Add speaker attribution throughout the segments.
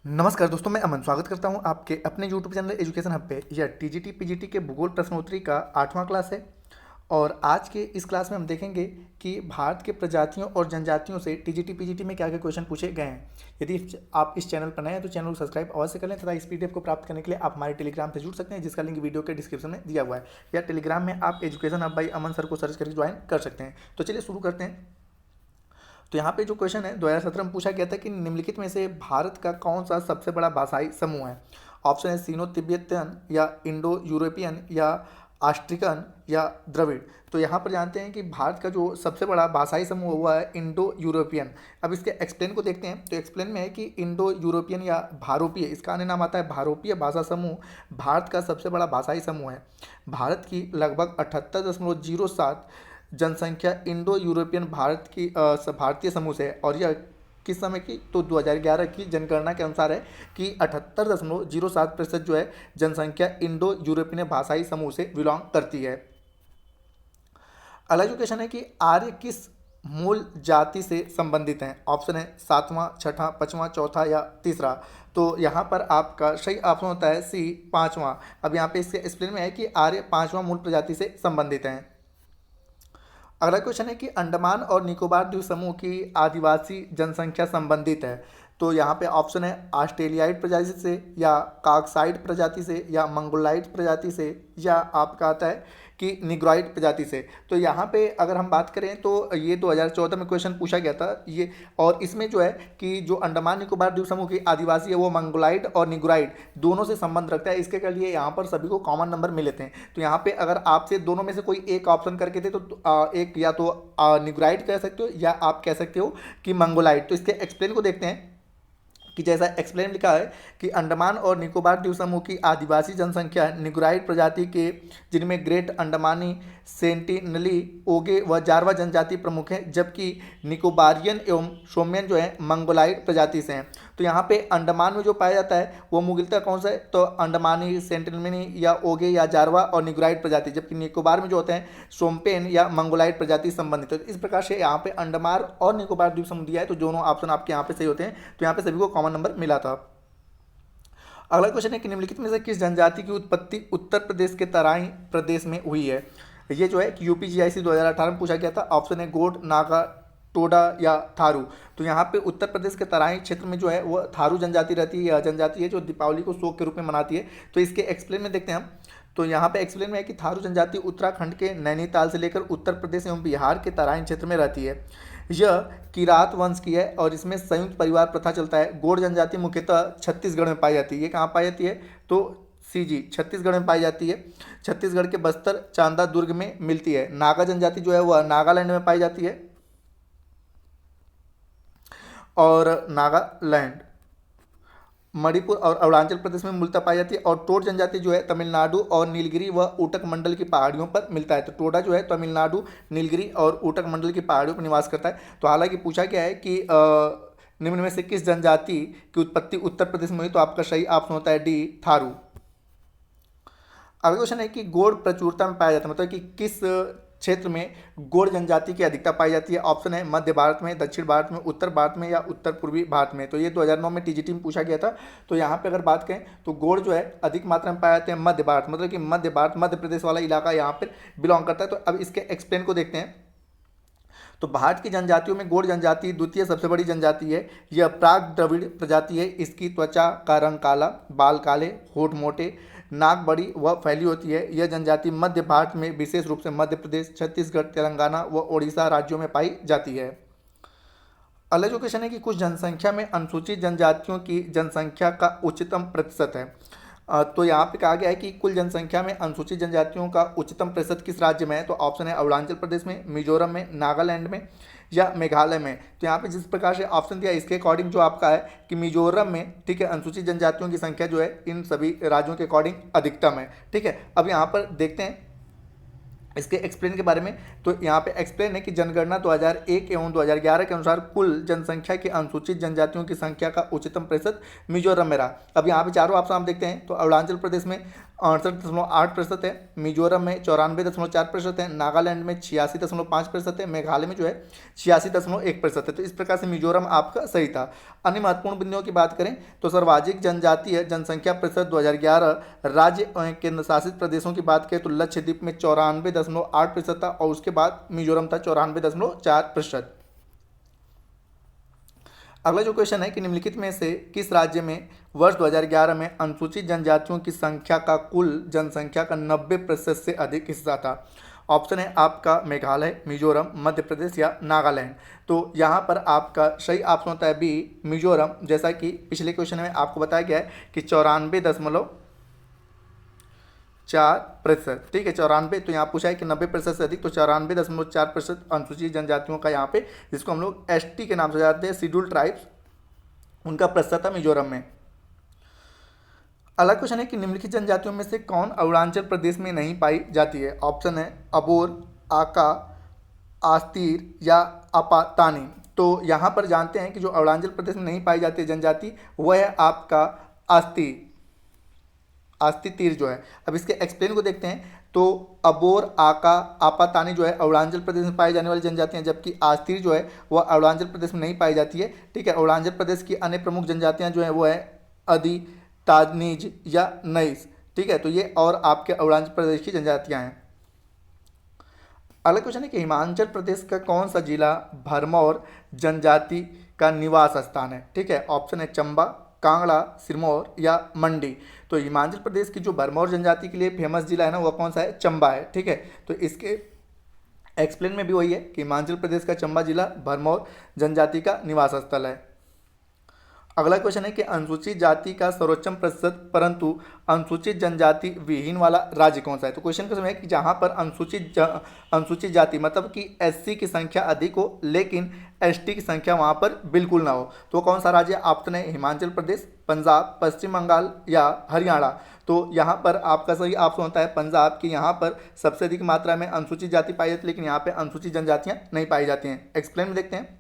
Speaker 1: नमस्कार दोस्तों, मैं अमन स्वागत करता हूं आपके अपने यूट्यूब चैनल एजुकेशन हब पे। यह टीजीटी पीजीटी के भूगोल प्रश्नोत्तरी का 8वां क्लास है और आज के इस क्लास में हम देखेंगे कि भारत के प्रजातियों और जनजातियों से टीजीटी पीजीटी में क्या क्या क्वेश्चन पूछे गए हैं। यदि आप इस चैनल पर नए हैं तो चैनल को सब्सक्राइब अवश्य कर लें तथा इस पीडीएफ को प्राप्त करने के लिए आप हमारे टेलीग्राम से जुड़ सकते हैं, जिसका लिंक वीडियो के डिस्क्रिप्शन में दिया हुआ है, या टेलीग्राम में आप education hub by Aman sir को सर्च करके ज्वाइन कर सकते हैं। तो चलिए शुरू करते हैं। तो यहाँ पे जो क्वेश्चन है 2017 में पूछा गया था कि निम्नलिखित में से भारत का कौन सा सबसे बड़ा भाषाई समूह है। ऑप्शन है सीनो तिब्बतियन या इंडो यूरोपियन या ऑस्ट्रिकन या द्रविड़। तो यहाँ पर जानते हैं कि भारत का जो सबसे बड़ा भाषाई समूह हुआ है इंडो यूरोपियन। अब इसके एक्सप्लेन को देखते हैं। तो एक्सप्लेन में है कि इंडो यूरोपियन या भारोपीय, इसका अन्य नाम आता है भारोपीय भाषा समूह, भारत का सबसे बड़ा भाषाई समूह है। भारत की लगभग 78.07 जनसंख्या इंडो यूरोपियन भारतीय समूह से है। और यह किस समय की, तो 2011 की जनगणना के अनुसार है कि 78.07% जो है जनसंख्या इंडो यूरोपियन भाषाई समूह से बिलोंग करती है। अगला जो क्वेश्चन है कि आर्य किस मूल जाति से संबंधित हैं। ऑप्शन है 7वां, 6ठा, 5वां, चौथा या तीसरा। तो यहाँ पर आपका सही ऑप्शन होता है सी, 5वां। अब यहाँ पे इसके एक्सप्लेन में है कि आर्य 5वां मूल प्रजाति से संबंधित हैं। अगला क्वेश्चन है कि अंडमान और निकोबार द्वीप समूह की आदिवासी जनसंख्या संबंधित है। तो यहाँ पे ऑप्शन है ऑस्ट्रेलियाइड प्रजाति से या काकसाइड प्रजाति से या मंगोलाइड प्रजाति से या आपका आता है कि निग्रोइड प्रजाति से। तो यहाँ पे अगर हम बात करें तो ये 2014 में क्वेश्चन पूछा गया था ये, और इसमें जो है कि जो अंडमान निकोबार द्वीप समूह की आदिवासी है वो मंगोलाइड और निग्रोइड दोनों से संबंध रखता है। इसके के लिए यहाँ पर सभी को कॉमन नंबर मिले थे। तो यहाँ पे अगर आपसे दोनों में से कोई एक ऑप्शन करके थे तो एक या तो निग्रोइड कह सकते हो या आप कह सकते हो कि मंगोलाइड। तो इसके एक्सप्लेन को देखते हैं कि जैसा एक्सप्लेन लिखा है कि अंडमान और निकोबार द्वीप समूह की आदिवासी जनसंख्या निग्रोइड प्रजाति के, जिनमें ग्रेट अंडमानी, सेंटिनली, ओगे व जारवा जनजाति प्रमुख हैं, जबकि निकोबारियन एवं सोम्यन जो है मंगोलाइड प्रजाति से हैं। तो यहाँ पे अंडमान में जो पाया जाता है वो मुगिलता कौन सा है, तो अंडमानी, सेंटिनली या ओगे या जारवा और निग्रोइड प्रजाति, जबकि निकोबार में जो होते हैं सोम्पेन या मंगोलाइड प्रजाति संबंधित है। तो इस प्रकार से यहाँ पे अंडमान और निकोबार द्वीप समूह दिया है, तो दोनों ऑप्शन आपके यहाँ पे सही होते हैं। तो यहाँ पे सभी को कॉमन नंबर मिला था। अगला क्वेश्चन है कि निम्नलिखित में से किस जनजाति की उत्पत्ति उत्तर प्रदेश के तराई प्रदेश में हुई है। ये जो है कि यूपीजीआईसी 2018 में पूछा गया था। ऑप्शन है गोंड, नागा, टोडा या थारू। तो यहाँ पे उत्तर प्रदेश के तराई क्षेत्र में जो है वो थारू जनजाति रहती है। यह जनजाति है जो दीपावली को शोक के रूप में मनाती है। तो इसके एक्सप्लेन में देखते हैं हम। तो यहाँ पे एक्सप्लेन में है कि थारू जनजाति उत्तराखंड के नैनीताल से लेकर उत्तर प्रदेश एवं बिहार के तराई क्षेत्र में रहती है। यह किरात वंश की है और इसमें संयुक्त परिवार प्रथा चलता है। गोंड जनजाति मुख्यतः छत्तीसगढ़ में पाई जाती है। ये कहाँ पाई जाती है, तो सी जी, छत्तीसगढ़ में पाई जाती है। छत्तीसगढ़ के बस्तर, चांदा, दुर्ग में मिलती है। नागा जनजाति जो है वह नागालैंड में पाई जाती है और नागालैंड, मणिपुर और अरुणाचल प्रदेश में मूलतः पाई जाती है। और टोड जनजाति जो है तमिलनाडु और नीलगिरी व ऊटक मंडल की पहाड़ियों पर मिलता है। तो टोडा जो है तमिलनाडु, नीलगिरी और ऊटक मंडल की पहाड़ियों पर निवास करता है। तो हालांकि पूछा गया है कि निम्न में से किस जनजाति की उत्पत्ति उत्तर प्रदेश में हुई, तो आपका सही ऑप्शन होता है डी, थारू। अगला क्वेश्चन है कि गोंड प्रचुरता में पाया जाता है, मतलब कि किस क्षेत्र में गोंड जनजाति की अधिकता पाई जाती है। ऑप्शन है मध्य भारत में, दक्षिण भारत में, उत्तर भारत में या उत्तर पूर्वी भारत में। तो ये 2009 में टीजीटी में पूछा गया था। तो यहाँ पे अगर बात करें तो गोंड जो है अधिक मात्रा में पाए जाते हैं मध्य भारत, मतलब कि मध्य भारत, मध्य प्रदेश वाला इलाका यहाँ पर बिलोंग करता है। तो अब इसके एक्सप्लेन को देखते हैं। तो भारत की जनजातियों में गोंड जनजाति द्वितीय सबसे बड़ी जनजाति है। यह प्राग द्रविड़ प्रजाति है। इसकी त्वचा का रंग काला, बाल काले, होठ मोटे, नाक बड़ी व फैली होती है। यह जनजाति मध्य भारत में विशेष रूप से मध्य प्रदेश, छत्तीसगढ़, तेलंगाना व ओडिशा राज्यों में पाई जाती है। अगला जो क्वेश्चन है कि कुछ जनसंख्या में अनुसूचित जनजातियों की जनसंख्या का उच्चतम प्रतिशत है। तो यहाँ पे कहा गया है कि कुल जनसंख्या में अनुसूचित जनजातियों का उच्चतम प्रतिशत किस राज्य में है। तो ऑप्शन है अरुणाचल प्रदेश में, मिजोरम में, नागालैंड में या मेघालय में। तो यहाँ पे जिस प्रकार से ऑप्शन दिया इसके अकॉर्डिंग जो आपका है कि मिजोरम में, ठीक है, अनुसूचित जनजातियों की संख्या जो है इन सभी राज्यों के अकॉर्डिंग अधिकतम है। ठीक है, अब यहाँ पर देखते हैं इसके एक्सप्लेन के बारे में, तो यहाँ पे एक्सप्लेन है कि जनगणना 2001 एवं 2011 के अनुसार कुल जनसंख्या की अनुसूचित जनजातियों की संख्या का उच्चतम प्रतिशत मिजोरम में रहा। अब यहाँ पे चारों ऑप्शन आप देखते हैं तो अरुणाचल प्रदेश में 68.8% है, मिजोरम में 94.4% है, नागालैंड में 86.5% है, मेघालय में जो है 86.1% है। तो इस प्रकार से मिजोरम आपका सही था। अन्य महत्वपूर्ण बिंदुओं की बात करें तो सर्वाधिक जनजातीय जनसंख्या प्रतिशत 2011 राज्य एवं केंद्र शासित प्रदेशों की बात करें तो लक्षद्वीप में 94.8% था और उसके बाद मिजोरम था 94.4%। अगला जो क्वेश्चन है कि निम्नलिखित में से किस राज्य में वर्ष 2011 में अनुसूचित जनजातियों की संख्या का कुल जनसंख्या का 90% से अधिक हिस्सा था। ऑप्शन है आपका मेघालय, मिजोरम, मध्य प्रदेश या नागालैंड। तो यहाँ पर आपका सही ऑप्शन होता है बी मिजोरम, जैसा कि पिछले क्वेश्चन में आपको बताया गया है कि 94.4%। ठीक है, 94, तो यहाँ पूछा है कि 90% से अधिक, तो 94.4% अनुसूचित जनजातियों का यहाँ पे, जिसको हम लोग ST के नाम से जानते हैं, शेड्यूल्ड ट्राइब्स, उनका प्रतिशत था मिजोरम में। अगला क्वेश्चन है कि निम्नलिखित जनजातियों में से कौन अरुणाचल प्रदेश में नहीं पाई जाती है। ऑप्शन है अबोर, आका, आस्तीर या अपातानी। तो यहाँ पर जानते हैं कि जो अरुणाचल प्रदेश में नहीं पाई जाती है जनजाति वह है आपका आस्ती तीर जो है। अब इसके एक्सप्लेन को देखते हैं तो अबोर, आका, आपातानी जो है अरुणाचल प्रदेश में पाई जाने वाली जनजातियां, जबकि आस्तीर जो है वह अरुणाचल प्रदेश में नहीं पाई जाती है। ठीक है, अरुणाचल प्रदेश की अन्य प्रमुख जनजातियां जो है वो है अदी, ताजनीज या नईस। ठीक है, तो ये और आपके अरुणाचल प्रदेश की जनजातियां हैं। अगला क्वेश्चन है कि हिमाचल प्रदेश का कौन सा जिला भरमौर जनजाति का निवास स्थान है। ठीक है, ऑप्शन है चंबा, कांगड़ा, सिरमौर या मंडी। तो हिमाचल प्रदेश की जो भरमौर जनजाति के लिए फेमस जिला है ना वह कौन सा है, चंबा है। ठीक है, तो इसके एक्सप्लेन में भी वही है कि हिमाचल प्रदेश का चंबा जिला भरमौर जनजाति का निवास स्थल है। अगला क्वेश्चन है कि अनुसूचित जाति का सर्वोच्च प्रतिशत परंतु अनुसूचित जनजाति विहीन वाला राज्य कौन सा है। तो क्वेश्चन का समय है कि जहां पर अनुसूचित जाति मतलब कि SC की संख्या अधिक हो लेकिन ST की संख्या वहां पर बिल्कुल ना हो, तो कौन सा राज्य। ऑप्शन है हिमाचल प्रदेश, पंजाब, पश्चिम बंगाल या हरियाणा। तो यहाँ पर आपका सही ऑप्शन होता है पंजाब, की यहाँ पर सबसे अधिक मात्रा में अनुसूचित जाति पाई जाती है लेकिन यहाँ पे अनुसूचित जनजातियाँ नहीं पाई जाती हैं। एक्सप्लेन में देखते हैं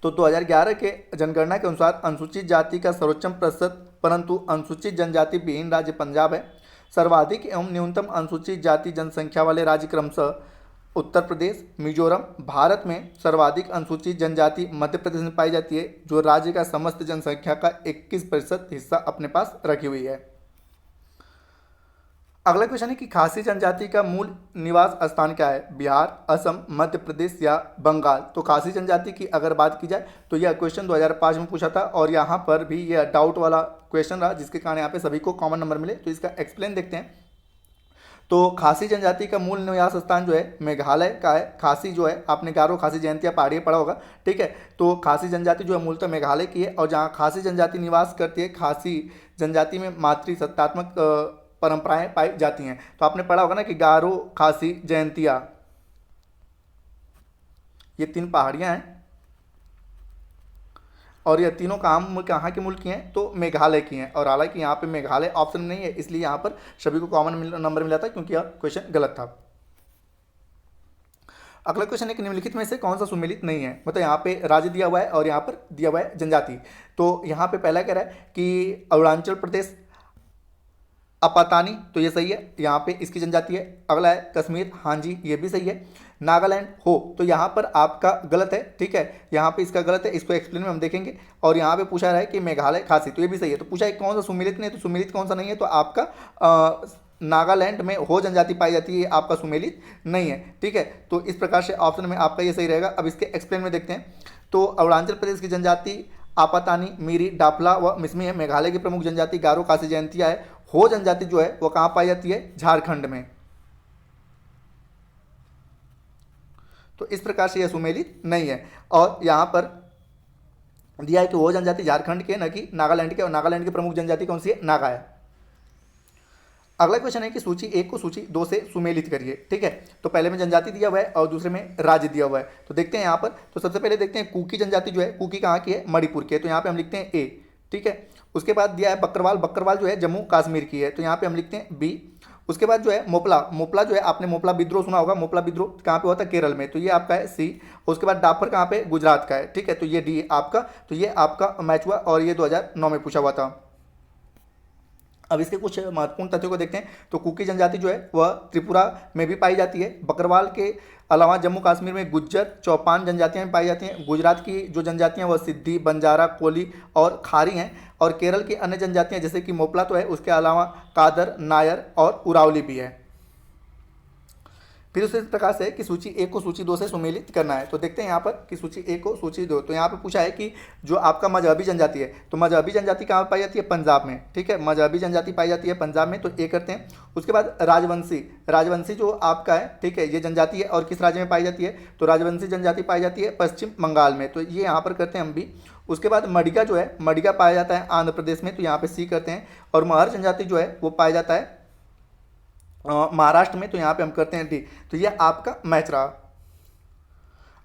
Speaker 1: तो 2011 के जनगणना के अनुसार अनुसूचित जाति का सर्वोच्च प्रतिशत परंतु अनुसूचित जनजाति विहीन राज्य पंजाब है। सर्वाधिक एवं न्यूनतम अनुसूचित जाति जनसंख्या वाले राज्य क्रमशः उत्तर प्रदेश, मिजोरम। भारत में सर्वाधिक अनुसूचित जनजाति मध्य प्रदेश में पाई जाती है जो राज्य का समस्त जनसंख्या का 21% हिस्सा अपने पास रखी हुई है। अगला क्वेश्चन है कि खासी जनजाति का मूल निवास स्थान क्या है। बिहार, असम, मध्य प्रदेश या बंगाल। तो खासी जनजाति की अगर बात की जाए तो यह क्वेश्चन 2005 में पूछा था और यहाँ पर भी यह डाउट वाला क्वेश्चन रहा जिसके कारण यहाँ पे सभी को कॉमन नंबर मिले। तो इसका एक्सप्लेन देखते हैं तो खासी जनजाति का मूल निवास स्थान जो है मेघालय का है। खासी जो है आपने गारो खासी जयंती या पहाड़ी पढ़ा होगा। ठीक है, तो खासी जनजाति जो है मूलतः मेघालय की है और जहाँ खासी जनजाति निवास करती है खासी जनजाति में मातृसत्तात्मक परंपराएं पाई जाती हैं। तो आपने पढ़ा होगा ना कि गारो, खासी, जयंतिया, ये 3 पहाड़ियां हैं और ये तीनों कहाँ के मुल्क की हैं तो मेघालय की हैं। और हालांकि यहाँ पे मेघालय ऑप्शन नहीं है इसलिए यहाँ पर सभी को कॉमन नंबर मिला था क्योंकि यह क्वेश्चन गलत था। अगला क्वेश्चन है कि निम्नलिखित में से कौन सा सुमेलित नहीं है। मतलब यहाँ पे राज्य दिया हुआ है और यहाँ पर दिया हुआ है जनजाति। तो यहाँ पे पहला कह रहा है कि अरुणाचल प्रदेश अपातानी, तो ये सही है, यहाँ पे इसकी जनजाति है। अगला है कश्मीर, हाँ जी ये भी सही है। नागालैंड हो, तो यहाँ पर आपका गलत है। ठीक है, यहाँ पे इसका गलत है, इसको एक्सप्लेन में हम देखेंगे। और यहाँ पे पूछा रहा है कि मेघालय, खासी, तो ये भी सही है। तो पूछा है कौन सा सुमेलित नहीं है, तो सुमेलित कौन सा नहीं है तो आपका नागालैंड में हो जनजाति पाई जाती है, आपका सुमेलित नहीं है। ठीक है, तो इस प्रकार से ऑप्शन में आपका ये सही रहेगा। अब इसके एक्सप्लेन में देखते हैं तो अरुणाचल प्रदेश की जनजाति आपातानी, मीरी, डाफला व मिसमी है। मेघालय की प्रमुख जनजाति गारो, खासी, जयंतिया है। हो जनजाति जो है वो कहाँ पाई जाती है, झारखंड में। तो इस प्रकार से यह सुमेलित नहीं है। और यहाँ पर दिया है कि वो जनजाति झारखंड के न कि नागालैंड के, और नागालैंड की प्रमुख जनजाति कौन सी है, नागा है। अगला क्वेश्चन है कि सूची 1 को सूची 2 से सुमेलित करिए। ठीक है, तो पहले में जनजाति दिया हुआ है और दूसरे में राज्य दिया हुआ है। तो देखते हैं यहाँ पर, तो सबसे पहले देखते हैं कुकी जनजाति जो है, कुकी कहाँ की है, मणिपुर की है, तो यहाँ पे हम लिखते हैं ए। ठीक है, उसके बाद दिया है बकरवाल, बकरवाल जो है जम्मू कश्मीर की है, तो यहाँ पे हम लिखते हैं बी। उसके बाद जो है मोपला, मोपला जो है आपने मोपला विद्रोह सुना होगा, मोपला विद्रोह कहाँ पे हुआ था, केरल में, तो ये आपका है सी। उसके बाद डाफर कहाँ पे, गुजरात का है, ठीक है, तो ये डी आपका, तो ये आपका मैच हुआ और ये 2009 में पूछा हुआ था। अब इसके कुछ महत्वपूर्ण तथ्यों को देखते हैं। तो कुकी जनजाति जो है वह त्रिपुरा में भी पाई जाती है। बकरवाल के अलावा जम्मू कश्मीर में गुज्जर, चौपान जनजातियां भी पाई जाती हैं। गुजरात की जो जनजातियां वह सिद्धि, बंजारा, कोली और खारी हैं। और केरल की अन्य जनजातियां जैसे कि मोपला तो है, उसके अलावा कादर, नायर और उरावली भी है। फिर उसी प्रकार से कि सूची 1 को सूची 2 से सुमेलित करना है। तो देखते हैं यहाँ पर कि सूची 1 को सूची 2, तो यहाँ पे पूछा है कि जो आपका मजहबी जनजाति है, तो मजहबी जनजाति कहाँ पाई जाती है, पंजाब में, ठीक है, मजहबी जनजाति पाई जाती है पंजाब में, तो ए करते हैं। उसके बाद राजवंशी, राजवंशी जो आपका है, ठीक है, ये जनजाति है और किस राज्य में पाई जाती है, तो राजवंशी जनजाति पाई जाती है पश्चिम बंगाल में, तो ये यहाँ पर करते हैं हम भी। उसके बाद मडिगा जो है, मडिगा पाया जाता है आंध्र प्रदेश में, तो यहाँ पे सी करते हैं। और महर जनजाति जो है वो पाया जाता है महाराष्ट्र में, तो यहाँ पे हम करते हैं डी। तो ये आपका मैच रहा।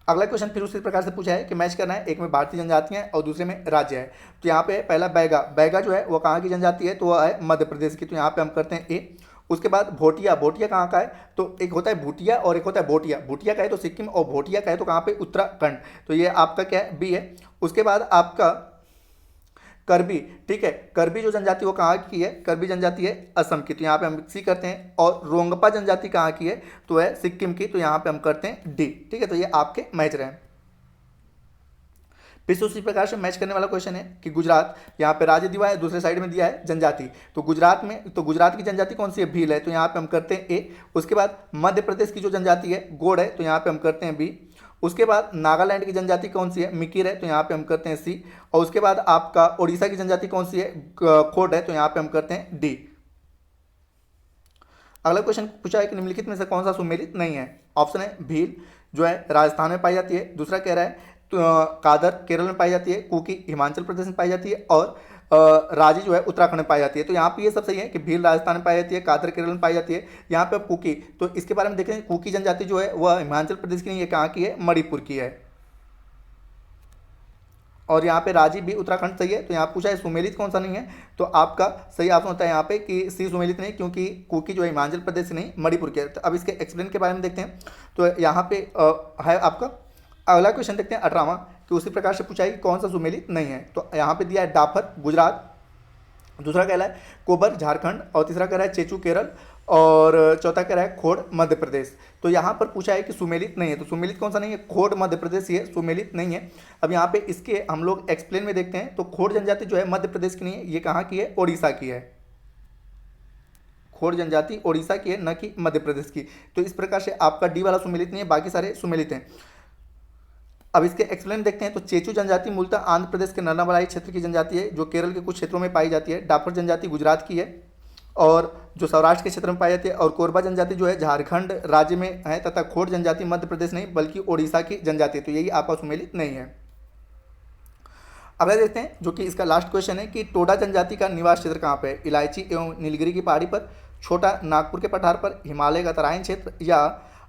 Speaker 1: अगला क्वेश्चन फिर उसी प्रकार से पूछा है कि मैच करना है, एक में भारतीय जनजातियां हैं और दूसरे में राज्य है। तो यहाँ पे पहला बैगा, बैगा जो है वो कहाँ की जनजाति है, तो वह है मध्य प्रदेश की, तो यहाँ पे हम करते हैं ए। उसके बाद भोटिया, भोटिया कहाँ का है, तो एक होता है भूटिया और एक होता है भोटिया, भूटिया का है तो सिक्किम और भोटिया का है तो कहाँ पे, उत्तराखंड, तो ये आपका क्या है, बी है। उसके बाद आपका करबी, ठीक है, करबी जो जनजाति वो कहाँ की है, करबी जनजाति है असम की, तो यहाँ पे हम सी करते हैं। और रोंगपा जनजाति कहाँ की है, तो है सिक्किम की, तो यहाँ पे हम करते हैं डी, ठीक है, तो ये आपके मैच रहे। फिर उसी प्रकार से मैच करने वाला क्वेश्चन है कि गुजरात, यहाँ पे राज्य दिया है, दूसरे साइड में दिया है जनजाति, तो गुजरात में, तो गुजरात की जनजाति कौन सी है, भील है, तो यहाँ पे हम करते हैं ए। उसके बाद मध्य प्रदेश की जो जनजाति है गोड़ है, तो यहाँ पे हम करते हैं बी। उसके बाद नागालैंड की जनजाति कौन सी है, मिकिर है, तो यहाँ पे हम करते हैं सी। और उसके बाद आपका उड़ीसा की जनजाति कौन सी है, खोट है, तो यहाँ पे हम करते हैं डी। अगला क्वेश्चन पूछा है कि निम्नलिखित में से कौन सा सुमेलित नहीं है। ऑप्शन है भील जो है राजस्थान में पाई जाती है, दूसरा कह रहा है तो कादर केरल में पाई जाती है, कुकी हिमाचल प्रदेश में पाई जाती है और राजी जो है उत्तराखंड में पाई जाती है। तो यहाँ पे ये सब सही है कि भील राजस्थान में पाई जाती है, कादर केरल में पाई जाती है। यहाँ पे अब कुकी, तो इसके बारे में देखें, कुकी जनजाति जो है वह हिमाचल प्रदेश की नहीं है, कहाँ की है, मणिपुर की है। और यहाँ पे राजी भी उत्तराखंड सही है। तो यहाँ पूछा है सुमेलित कौन सा नहीं है, तो आपका सही ऑप्शन होता है यहाँ पे कि सी सुमेलित नहीं, क्योंकि कुकी जो है हिमाचल प्रदेश नहीं मणिपुर के है। तो अब इसके एक्सप्लेन के बारे में देखते हैं। तो यहाँ पे है आपका अगला क्वेश्चन देखते हैं 18वां, कि उसी प्रकार से पूछा है कि कौन सा सुमेलित नहीं है। तो यहाँ पे दिया है डाफर गुजरात, दूसरा कह रहा है कोबर झारखंड और तीसरा कह रहा है चेचू केरल और चौथा कह रहा है खोड़ मध्य प्रदेश। तो यहाँ पर पूछा है कि सुमेलित नहीं है, तो सुमेलित कौन सा नहीं है, खोड़ मध्य प्रदेश ये सुमेलित नहीं है। अब यहाँ पे इसके हम लोग एक्सप्लेन में देखते हैं। तो खोड़ जनजाति जो है मध्य प्रदेश की नहीं है, ये कहाँ की है, ओडिशा की है। खोड़ जनजाति ओडिशा की है, न कि मध्य प्रदेश की। तो इस प्रकार से आपका डी वाला सुमेलित नहीं है, बाकी सारे सुमेलित हैं। अब इसके एक्सप्लेन देखते हैं। तो चेचू जनजाति मूलतः आंध्र प्रदेश के नर्मदाई क्षेत्र की जनजाति है, जो केरल के कुछ क्षेत्रों में पाई जाती है। डाफर जनजाति गुजरात की है और जो सौराष्ट्र के क्षेत्र में पाई जाती है। और कोरबा जनजाति जो है झारखंड राज्य में है, तथा खोड़ जनजाति मध्य प्रदेश नहीं बल्कि ओडिशा की जनजाति है। तो यही आपका सुमेलित नहीं है। अगला देखते हैं, जो कि इसका लास्ट क्वेश्चन है कि टोडा जनजाति का निवास क्षेत्र कहाँ पे है, इलायची एवं नीलगिरी की पहाड़ी पर, छोटा नागपुर के पठार पर, हिमालय का तराइन क्षेत्र या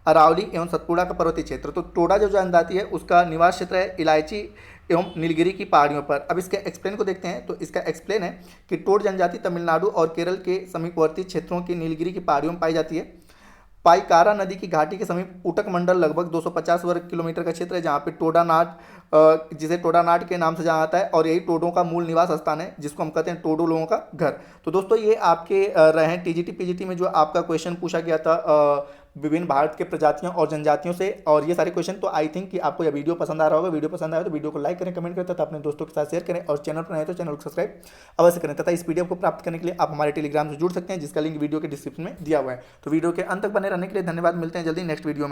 Speaker 1: अरावली एवं सतपुड़ा का पर्वतीय क्षेत्र। तो टोडा जो जनजाति है उसका निवास क्षेत्र है इलायची एवं नीलगिरी की पहाड़ियों पर। अब इसके एक्सप्लेन को देखते हैं। तो इसका एक्सप्लेन है कि टोड जनजाति तमिलनाडु और केरल के समीपवर्ती क्षेत्रों की नीलगिरी की पहाड़ियों में पाई जाती है। पाईकारा नदी की घाटी के समीप उटक मंडल लगभग 250 वर्ग किलोमीटर का क्षेत्र है, जहाँ पे टोडानाड, जिसे टोडानाड के नाम से जाना जाता है, और यही टोडों का मूल निवास स्थान है, जिसको हम कहते हैं टोडो लोगों का घर। तो दोस्तों ये आपके रहे हैं टीजीटी पीजीटी में जो आपका क्वेश्चन पूछा गया था विभिन्न भारत के प्रजातियों और जनजातियों से, और ये सारे क्वेश्चन। तो आई थिंक कि आपको यह वीडियो पसंद आ रहा होगा। वीडियो पसंद आया तो वीडियो को लाइक करें, कमेंट करें तथा अपने दोस्तों के साथ शेयर करें, और चैनल पर नए तो चैनल को सब्सक्राइब अवश्य करें। तथा इस पीडीएफ को प्राप्त करने के लिए आप हमारे टेलीग्राम से जुड़ सकते हैं, जिसका लिंक वीडियो के डिस्क्रिप्शन में दिया हुआ है। तो वीडियो के अंत तक बने रहने के लिए धन्यवाद। मिलते हैं जल्दी नेक्स्ट वीडियो में।